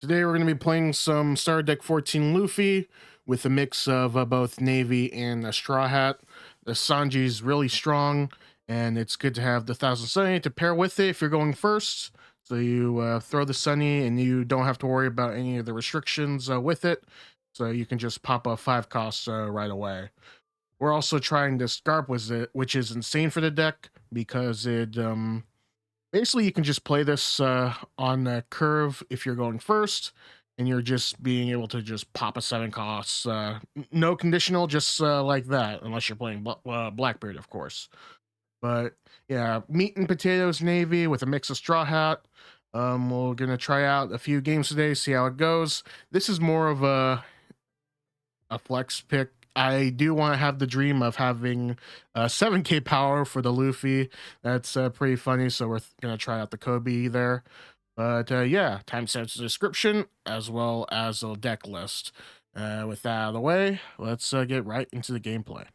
Today we're going to be playing some Starter Deck 14 Luffy with a mix of both Navy and a Straw Hat. The Sanji's really strong, and it's good to have the 1000 Sunny to pair with it if you're going first. So you throw the Sunny and you don't have to worry about any of the restrictions with it. So you can just pop a 5 cost right away. We're also trying this Garp with it, which is insane for the deck because it basically you can just play this on a curve if you're going first, and you're just being able to just pop a 7 costs, no conditional, just like that, unless you're playing Blackbeard, of course. But yeah, meat and potatoes Navy with a mix of Straw Hat. We're gonna try out a few games today, see how it goes. This is more of a flex pick. I do want to have the dream of having 7k power for the Luffy. That's pretty funny, so we're gonna try out the Kobe there. But yeah, timestamps in the description as well as a deck list. With that out of the way, let's get right into the gameplay.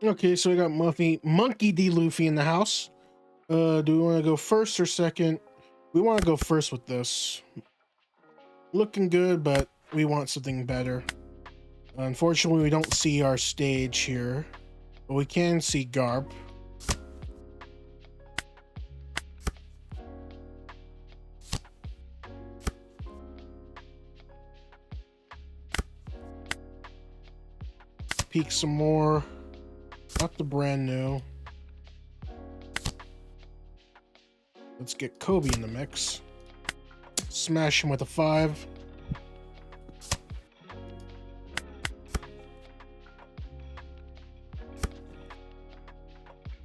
Okay, so we got Monkey D. Luffy in the house. Do we want to go first or second? We want to go first with this. Looking good, but we want something better. Unfortunately, we don't see our stage here, but we can see Garp. Peek some more. Not the brand new. Let's get Kobe in the mix. Smash him with a 5.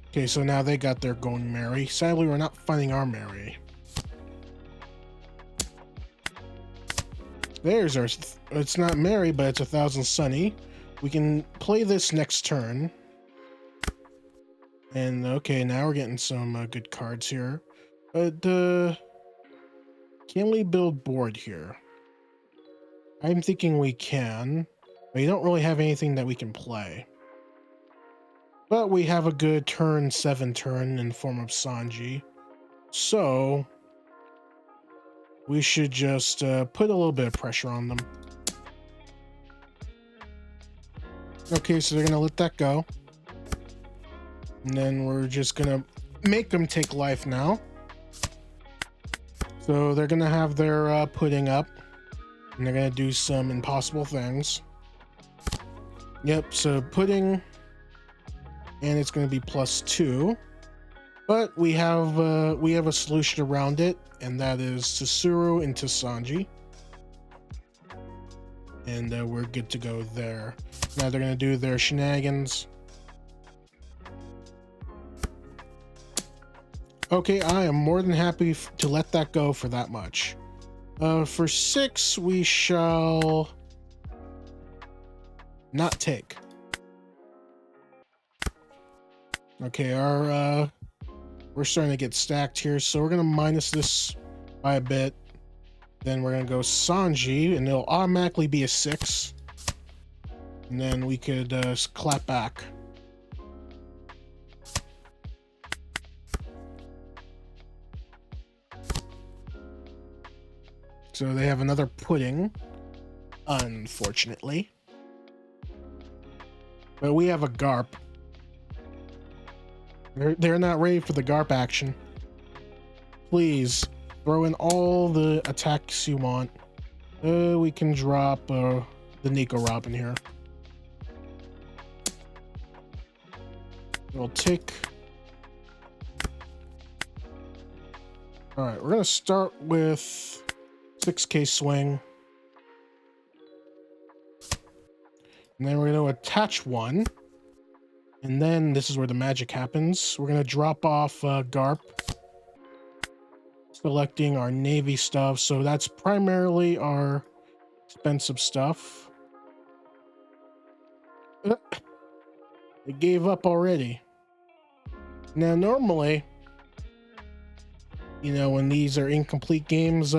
Okay, so now they got their going Mary. Sadly, we're not finding our Mary. There's our... It's not Mary, but it's 1000 Sunny. We can play this next turn. And okay, now we're getting some good cards here. But can we build board here? I'm thinking we can. But you don't really have anything that we can play. But we have a good turn 7 turn in the form of Sanji. So we should just put a little bit of pressure on them. Okay, so they're going to let that go. And then we're just going to make them take life now. So they're going to have their pudding up. And they're going to do some impossible things. Yep, so pudding. And it's going to be +2. But we have a solution around it. And that is Tsuru into Sanji. And we're good to go there. Now they're going to do their shenanigans. Okay, I am more than happy to let that go for that much. For 6, we shall not take. Okay, we're starting to get stacked here, so we're going to minus this by a bit. Then we're going to go Sanji, and it'll automatically be a 6. And then we could clap back. So they have another pudding, unfortunately. But we have a Garp. They're not ready for the Garp action. Please throw in all the attacks you want. We can drop the Nico Robin here. We'll take. All right, we're gonna start with 6k swing, and then we're going to attach 1, and then this is where the magic happens. We're going to drop off Garp, selecting our Navy stuff, so that's primarily our expensive stuff. It gave up already. Now normally, you know, when these are incomplete games,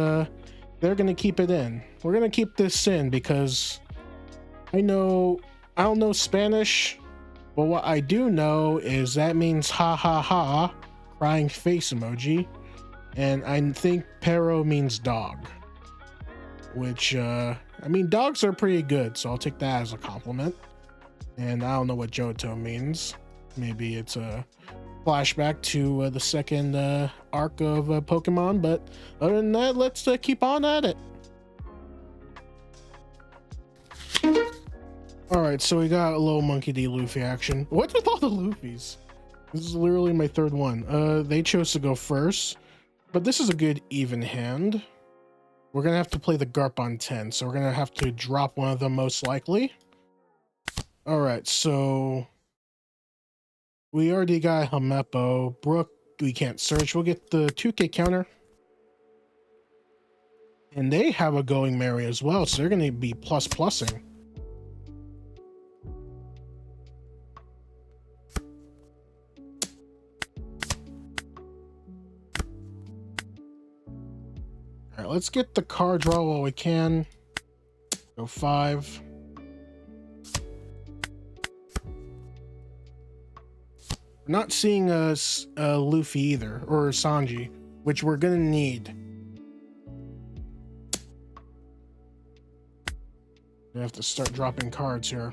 they're going to keep it in. We're going to keep this in because I don't know Spanish, but what I do know is that means ha ha ha, crying face emoji. And I think Pero means dog, which, I mean, dogs are pretty good, so I'll take that as a compliment. And I don't know what Johto means. Maybe it's a flashback to the second arc of Pokemon, but other than that, let's keep on at it. All right, so we got a little Monkey D. Luffy action. What's with all the Luffys? This is literally my third one. They chose to go first, but this is a good even hand. We're gonna have to play the Garp on 10, so we're gonna have to drop one of them most likely. All right, so we already got Helmeppo. Brook, we can't search. We'll get the 2K counter. And they have a Going Merry as well, so they're gonna be plussing. All right, let's get the card draw while we can. Go 5. We're not seeing Luffy either, or Sanji, which we're gonna need. We have to start dropping cards here.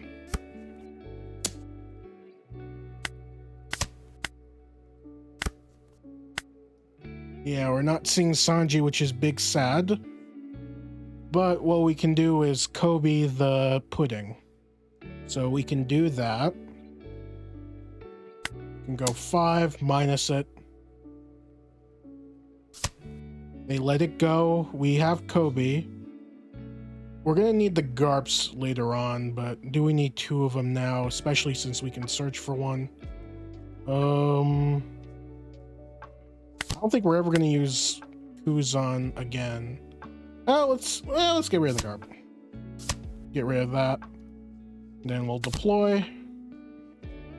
Yeah, we're not seeing Sanji, which is big sad. But what we can do is Kobe the pudding. So we can do that. We can go 5, minus it. They let it go. We have Kobe. We're gonna need the Garps later on, but do we need 2 of them now, especially since we can search for one? I don't think we're ever gonna use Kuzan again. Let's get rid of the Garp. Get rid of that. Then we'll deploy.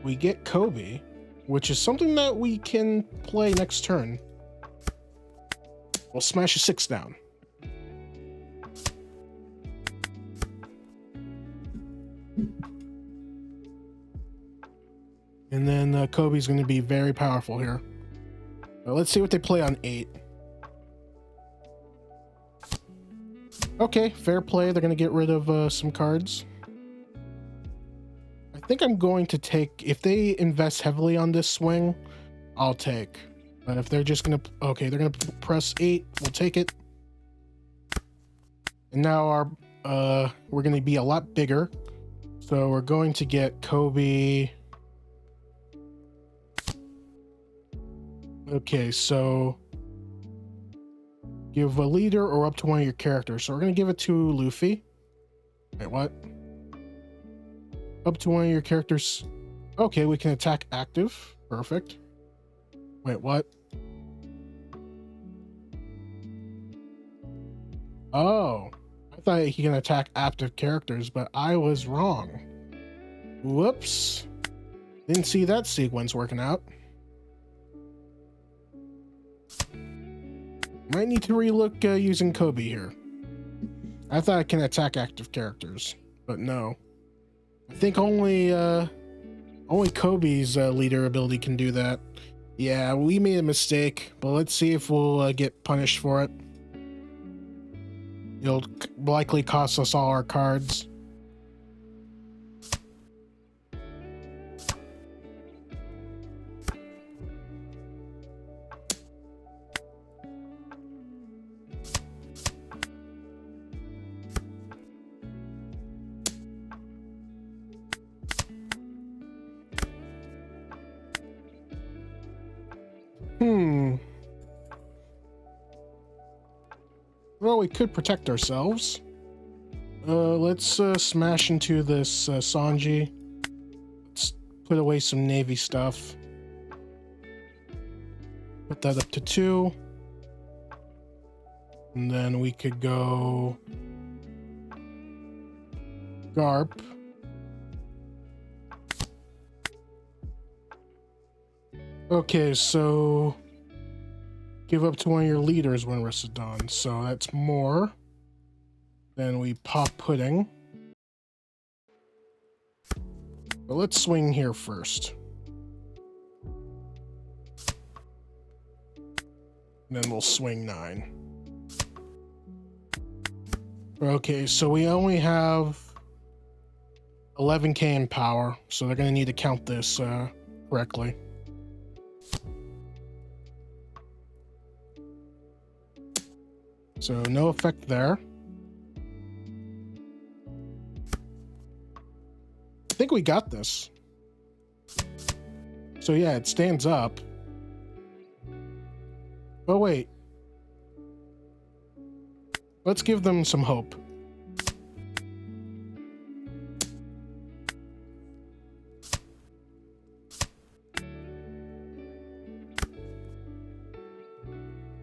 We get Kobe, which is something that we can play next turn. We'll smash a 6 down. And then Kobe's going to be very powerful here. Let's see what they play on 8. Okay, fair play. They're going to get rid of some cards. I think I'm going to take... If they invest heavily on this swing, I'll take. But if they're just going to... Okay, they're going to press 8. We'll take it. And now we're going to be a lot bigger. So we're going to get Kobe... Okay, so give a leader or up to one of your characters. So we're going to give it to Luffy. Wait, what? Up to one of your characters. Okay, we can attack active. Perfect. Wait, what? Oh, I thought he can attack active characters, but I was wrong. Whoops. Didn't see that sequence working out. Might need to relook using Kobe here. I thought I can attack active characters, but no. I think only Kobe's leader ability can do that. Yeah, we made a mistake, but let's see if we'll get punished for it. It'll likely cost us all our cards. Well, we could protect ourselves. Let's smash into this Sanji. Let's put away some Navy stuff. Put that up to 2. And then we could go Garp. Okay, so give up to one of your leaders when rested done. So that's more. Then we pop pudding. But let's swing here first. And then we'll swing 9. Okay, so we only have 11k in power, so they're going to need to count this correctly. So no effect there. I think we got this. So yeah, it stands up. Oh wait. Let's give them some hope.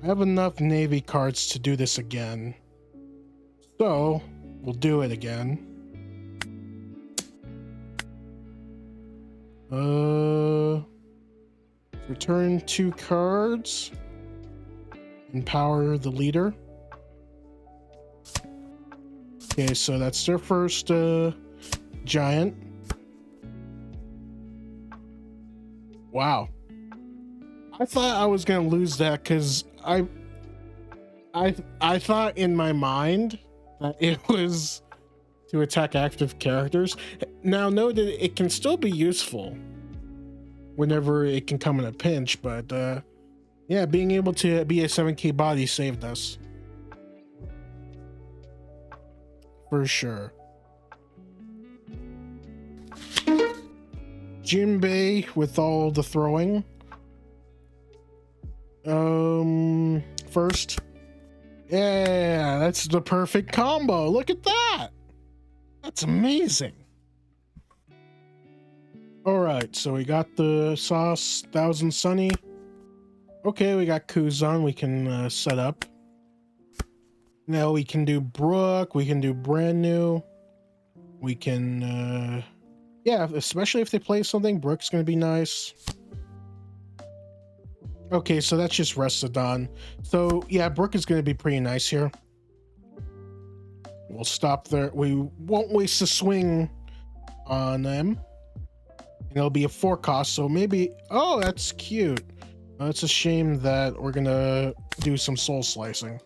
I have enough Navy cards to do this again. So, we'll do it again. Return 2 cards. Empower the leader. Okay, so that's their first giant. Wow. I thought I was gonna lose that because I thought in my mind that it was to attack active characters. Now note that it can still be useful whenever it can come in a pinch, but yeah, being able to be a 7k body saved us. For sure. Jimbe with all the throwing. First. Yeah, that's the perfect combo. Look at that. That's amazing. All right, so we got the sauce, 1000 Sunny. Okay, we got Kuzan. We can set up. Now we can do Brook. We can do brand new. We can, yeah, especially if they play something, Brook's gonna be nice. Okay, so that's just Restodon. So yeah, Brook is gonna be pretty nice here. We'll stop there. We won't waste a swing on them. And it'll be a 4 cost, so maybe... Oh, that's cute. It's a shame that we're gonna do some soul slicing.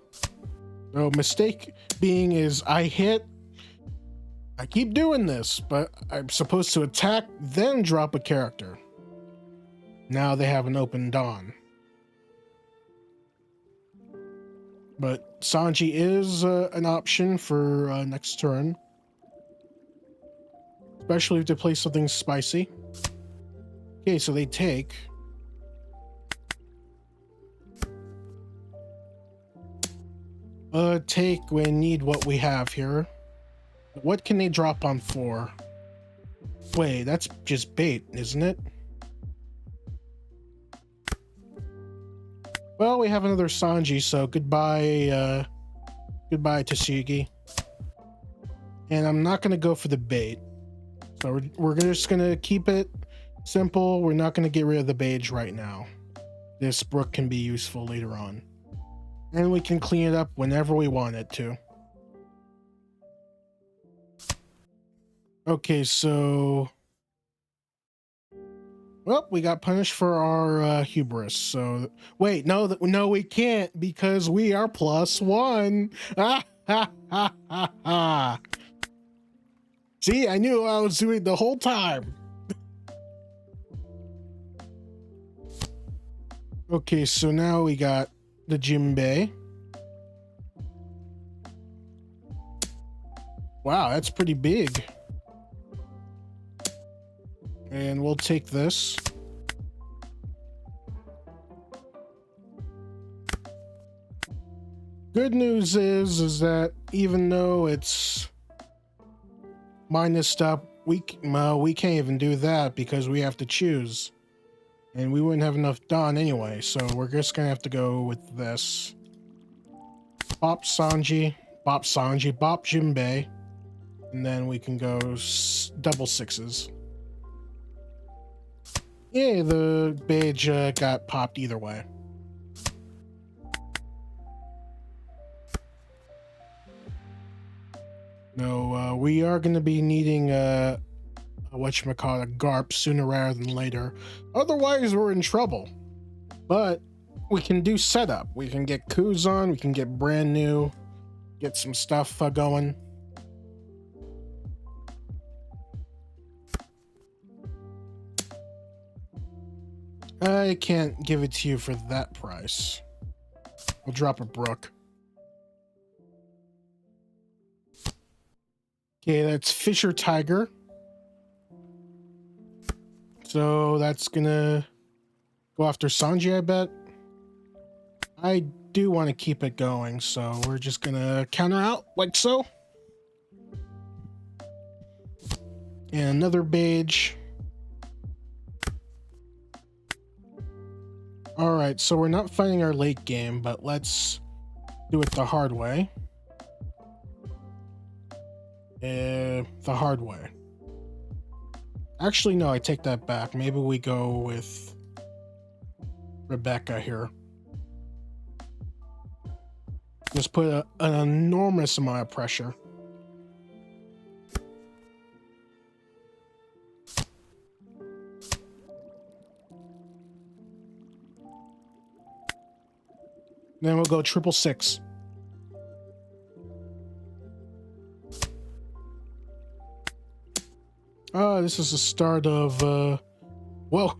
So mistake being is I keep doing this, but I'm supposed to attack, then drop a character. Now they have an open Dawn. But Sanji is an option for next turn. Especially if they play something spicy. Okay, so they take. Take, we need what we have here. What can they drop on 4? Wait, that's just bait, isn't it? Well, we have another Sanji, so goodbye, goodbye Tashigi. And I'm not gonna go for the bait. So we're just gonna keep it simple. We're not gonna get rid of the beige right now. This Brook can be useful later on. And we can clean it up whenever we want it to. Okay, so... Well, we got punished for our hubris, so... Wait, no, we can't, because we are +1! Ah, ha, ha, ha, ha! See, I knew what I was doing the whole time! Okay, so now we got the Jimbe. Wow, that's pretty big. And we'll take this. Good news is that even though it's minused up, we can't even do that because we have to choose. And we wouldn't have enough Dawn anyway, so we're just gonna have to go with this. Bop Sanji, Bop Jimbe, and then we can go double 6s. Yeah, the beige got popped either way. No, we are gonna be needing whatchamacallit, a Garp sooner rather than later. Otherwise, we're in trouble. But we can do setup. We can get coups on, we can get brand new, get some stuff going. I can't give it to you for that price. We'll drop a brook. Okay, that's Fisher Tiger. So that's gonna go after Sanji, I bet. I do want to keep it going, so we're just gonna counter out like so. And another beige. Alright, so we're not fighting our late game, but let's do it the hard way. The hard way. Actually, no, I take that back. Maybe we go with Rebecca here. Just put an enormous amount of pressure. Then we'll go 666. This is the start of, whoa,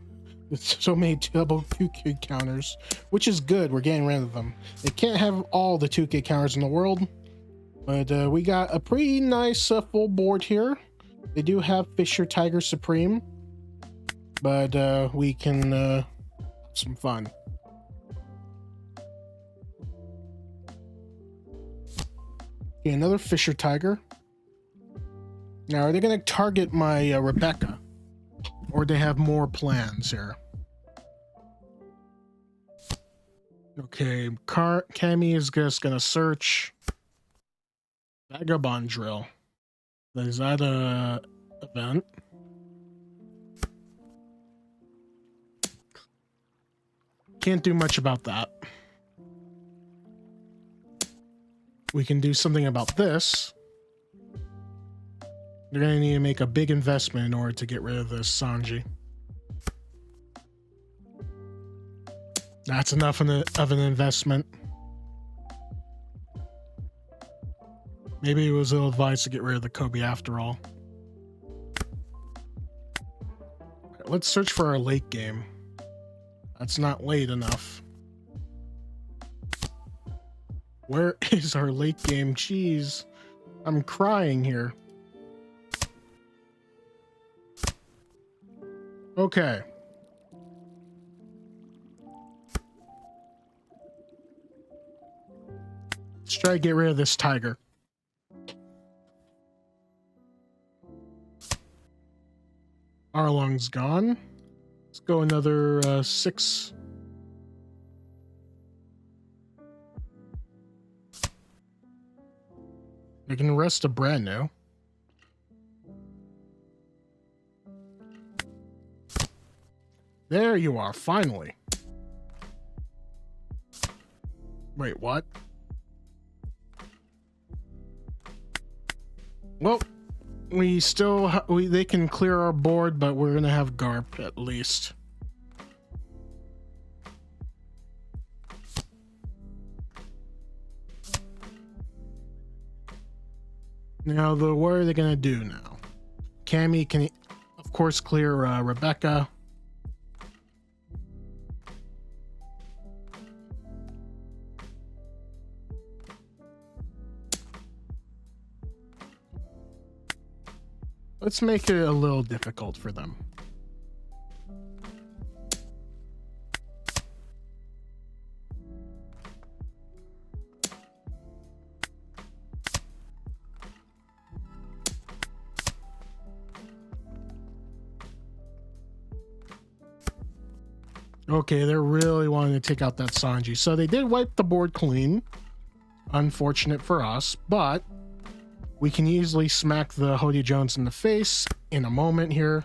it's so many double 2K counters, which is good. We're getting rid of them. They can't have all the 2K counters in the world, but we got a pretty nice full board here. They do have Fisher Tiger Supreme, but we can have some fun. Okay, another Fisher Tiger. Now, are they going to target my Rebecca? Or they have more plans here? Okay, Cammy is just going to search. Vagabond Drill. Is that a event? Can't do much about that. We can do something about this. They're going to need to make a big investment in order to get rid of this Sanji. That's enough of an investment. Maybe it was ill-advised to get rid of the Kobe after all. Right, let's search for our late game. That's not late enough. Where is our late game? Jeez, I'm crying here. Okay. Let's try to get rid of this tiger. Arlong's gone. Let's go another 6. I can rest a brand new. There you are, finally. Wait, what? Well, we still they can clear our board, but we're gonna have Garp at least. Now, what are they gonna do now? Cammy can, of course, clear Rebecca. Let's make it a little difficult for them. Okay, they're really wanting to take out that Sanji. So they did wipe the board clean. Unfortunate for us, but we can easily smack the Hody Jones in the face in a moment here.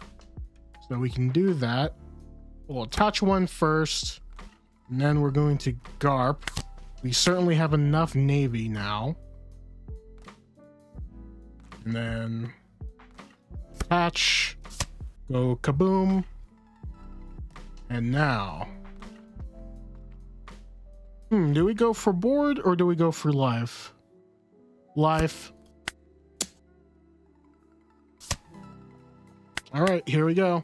So we can do that. We'll attach one first, and then we're going to Garp. We certainly have enough Navy now. And then attach, go kaboom. And now Do we go for board or do we go for life? Life. All right, here we go.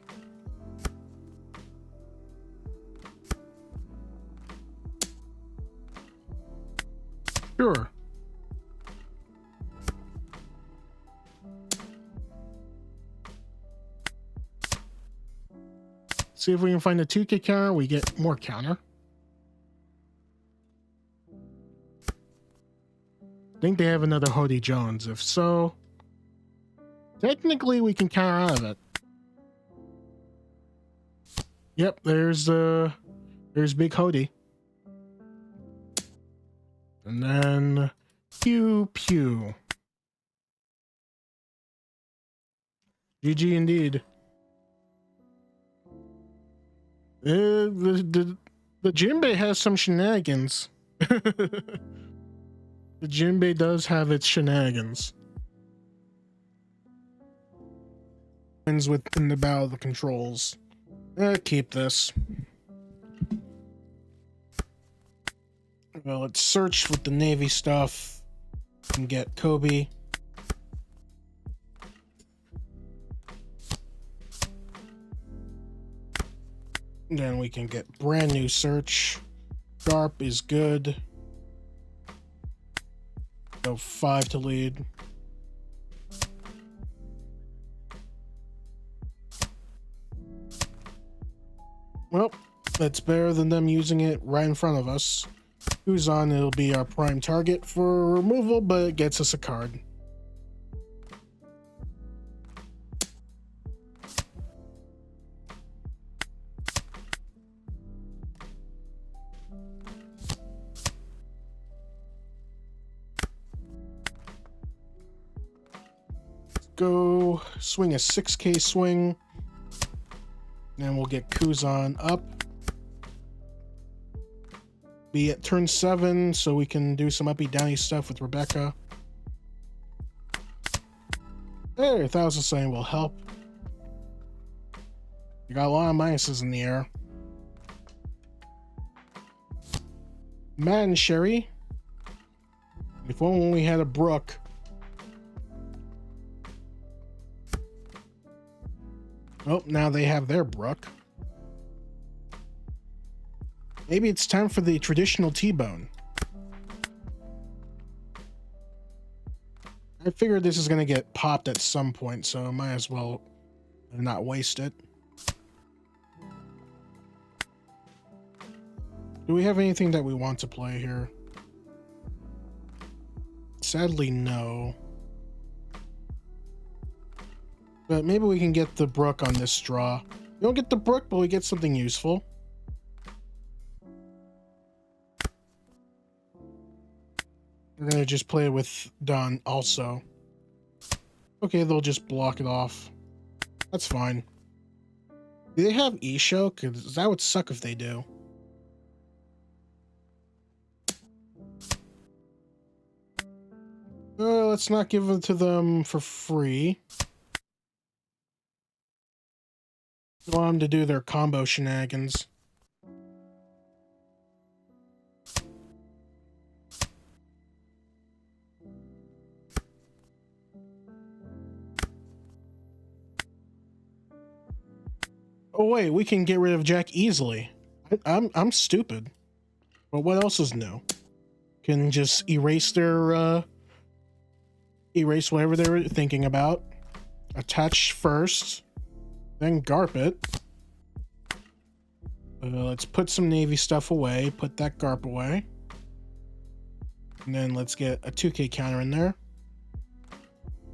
Sure. See if we can find a 2K counter. We get more counter. I think they have another Hody Jones. If so, technically we can counter out of it. Yep, there's Big Hody. And then pew pew. GG indeed. The Jimbe has some shenanigans. The Jimbe does have its shenanigans. Within the bow of the controls. Keep this. Well, let's search with the Navy stuff and get Kobe. Then we can get brand new search. Garp is good. Go 5 to lead. Well, that's better than them using it right in front of us. Who's on? It'll be our prime target for removal, but it gets us a card. Go swing a 6K swing. Then we'll get Kuzan up. Be at turn 7, so we can do some uppy downy stuff with Rebecca. There, 1,000 Sign will help. You got a lot of minuses in the air. Man, Sherry. If only we had a Brook. Oh, now they have their Brook. Maybe it's time for the traditional T-bone. I figured this is going to get popped at some point, so I might as well not waste it. Do we have anything that we want to play here? Sadly, no. But maybe we can get the Brook on this draw. We don't get the Brook, but we get something useful. We're gonna just play with Don also. Okay, they'll just block it off. That's fine. Do they have E-Show? Because that would suck if they do. Let's not give it to them for free. I want them to do their combo shenanigans. Oh wait, we can get rid of Jack easily. I'm stupid. But what else is new? Can just erase their erase whatever they were thinking about. Attach first, then Garp it. Let's put some Navy stuff away. Put that Garp away. And then let's get a 2K counter in there.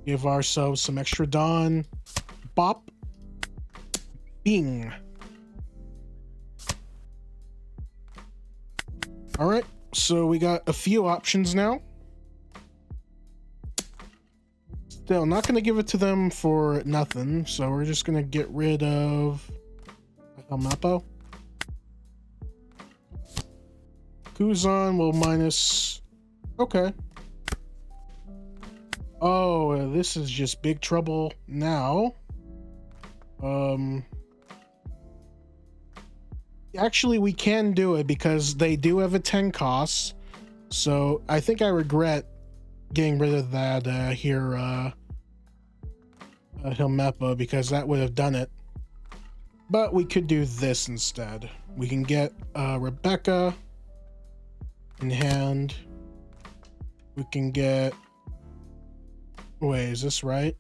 Give ourselves some extra Dawn. Bop. Bing. Alright, so we got a few options now. Still, not going to give it to them for nothing, so we're just going to get rid of El Mapo. Kuzan will minus... Okay. Oh, this is just big trouble now. Actually, we can do it because they do have a 10 cost. So I think I regret getting rid of that Hilmepa, because that would have done it. But we could do this instead. We can get Rebecca in hand. We can get... Wait, is this right?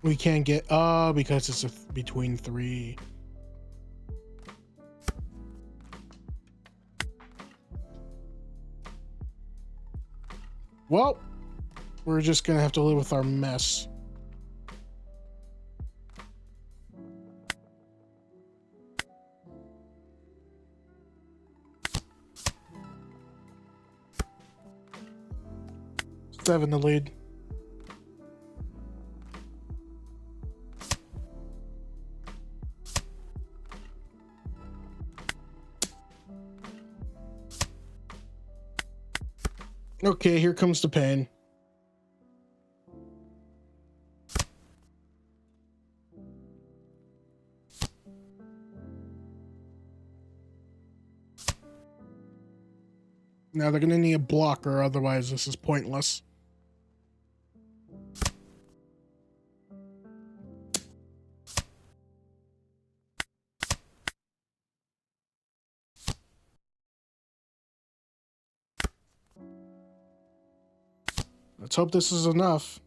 We can't get... Oh, because it's between 3. Well, we're just gonna have to live with our mess. Seven the lead. Okay, here comes the pain. Now they're gonna need a blocker, otherwise this is pointless. Let's hope this is enough.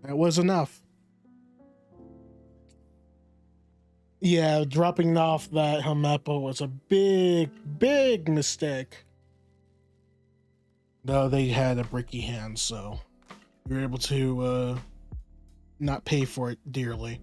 That was enough. Yeah, dropping off that Helmeppo was a big mistake. Though they had a bricky hand, so we were able to not pay for it dearly.